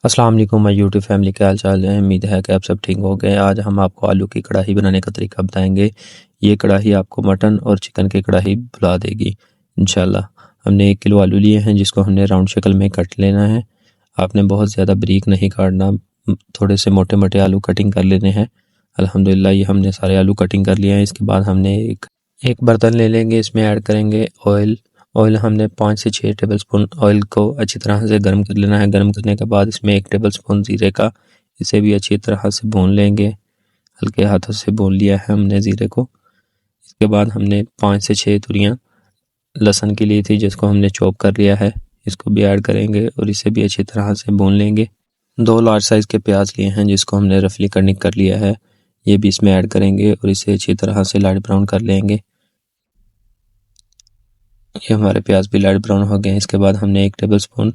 अस्सलाम वालेकुम my YouTube family, क्या हाल चाल है। उम्मीद है कि आप सब ठीक हो गए। आज हम आपको आलू की कढ़ाई बनाने का तरीका बताएंगे। ये कढ़ाई आपको मटन और चिकन की कढ़ाई बुला देगी इंशाल्लाह। हमने 1 किलो आलू लिए हैं जिसको हमने राउंड शक्ल में कट लेना है। आपने बहुत ज़्यादा बारीक नहीं काटना, थोड़े से मोटे मोटे आलू कटिंग कर लेने हैं। अल्हम्दुलिल्लाह ये हमने सारे आलू कटिंग कर लिए हैं। इसके बाद हमने एक बर्तन ले लेंगे, इसमें ऐड करेंगे ऑयल हमने 5 से 6 टेबलस्पून ऑयल को अच्छी तरह से गर्म कर लेना है। गर्म करने के बाद इसमें 1 टेबलस्पून ज़ीरे का, इसे भी अच्छी तरह से भून लेंगे। हल्के हाथों से भून लिया है हमने ज़ीरे को। इसके बाद हमने 5 से 6 तुरियां लहसुन की ली थी जिसको हमने चॉप कर लिया है, इसको भी ऐड करेंगे और इसे भी अच्छी तरह से भून लेंगे। 2 लार्ज साइज़ के प्याज लिए हैं जिसको हमने रफली कटिंग कर लिया है, ये भी इसमें ऐड करेंगे और इसे अच्छी तरह से लाइट ब्राउन कर लेंगे। ये हमारे प्याज भी लाइट ब्राउन हो गए हैं। इसके बाद हमने 1 टेबलस्पून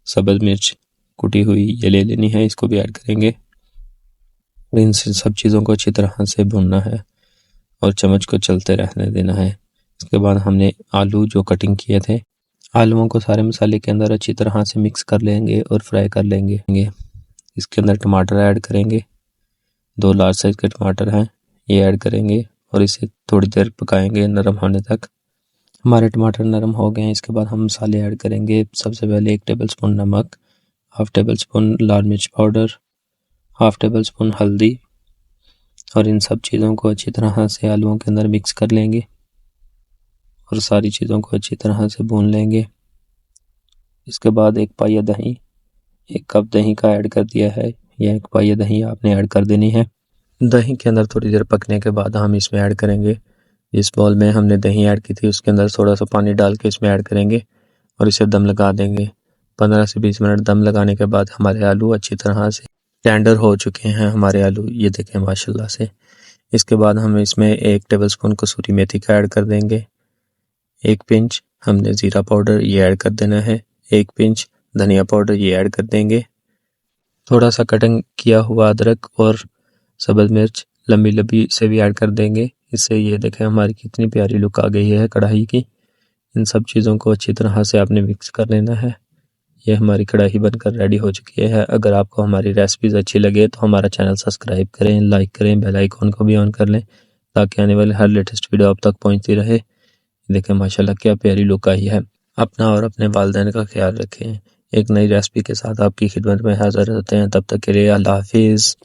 सब्ज़ मिर्च कुटी हुई ये ले लेनी है, इसको भी ऐड करेंगे और इन सब चीज़ों को अच्छी तरह से भूनना है और चम्मच को चलते रहने देना है। इसके बाद हमने आलू जो कटिंग किए थे, आलूओं को सारे मसाले के अंदर अच्छी तरह से मिक्स कर लेंगे और फ्राई कर लेंगे। इसके अंदर टमाटर ऐड करेंगे, 2 लार्ज साइज़ के टमाटर हैं, ये ऐड करेंगे और इसे थोड़ी देर पकाएंगे नरम होने तक। हमारे टमाटर नरम हो गए हैं। इसके बाद हम मसाले ऐड करेंगे। सबसे पहले 1 टेबलस्पून नमक, हाफ टेबलस्पून लाल मिर्च पाउडर, हाफ टेबलस्पून हल्दी और इन सब चीज़ों को अच्छी तरह से आलूओं के अंदर मिक्स कर लेंगे और सारी चीज़ों को अच्छी तरह से भून लेंगे। इसके बाद 1 पाइया दही, 1 कप दही का ऐड कर दिया है। यह 1 पाइया दही आपने ऐड कर देनी है। दही के अंदर थोड़ी देर पकने के बाद हम इसमें ऐड करेंगे, इस बॉल में हमने दही ऐड की थी उसके अंदर थोड़ा सा पानी डाल के इसमें ऐड करेंगे और इसे दम लगा देंगे। 15 से 20 मिनट दम लगाने के बाद हमारे आलू अच्छी तरह से टेंडर हो चुके हैं। हमारे आलू ये देखें माशाल्लाह से। इसके बाद हम इसमें 1 टेबलस्पून कसूरी मेथी का ऐड कर देंगे। 1 पिंच हमने ज़ीरा पाउडर ये ऐड कर देना है। 1 पिंच धनिया पाउडर ये ऐड कर देंगे। थोड़ा सा कटिंग किया हुआ अदरक और सब्ज़ मिर्च लंबी लंबी से भी ऐड कर देंगे। इससे ये देखें हमारी कितनी प्यारी लुक आ गई है कढ़ाई की। इन सब चीज़ों को अच्छी तरह से आपने मिक्स कर लेना है। ये हमारी कढ़ाई बनकर रेडी हो चुकी है। अगर आपको हमारी रेसिपीज़ अच्छी लगे तो हमारा चैनल सब्सक्राइब करें, लाइक करें, बेल आइकॉन को भी ऑन कर लें ताकि आने वाले हर लेटेस्ट वीडियो आप तक पहुंचती रहे। देखें माशाल्लाह क्या प्यारी लुक आई है। अपना और अपने वालिदैन का ख्याल रखें। एक नई रेसिपी के साथ आपकी खिदमत में हाजिर होते हैं। तब तक के लिए अल्लाह हाफिज़।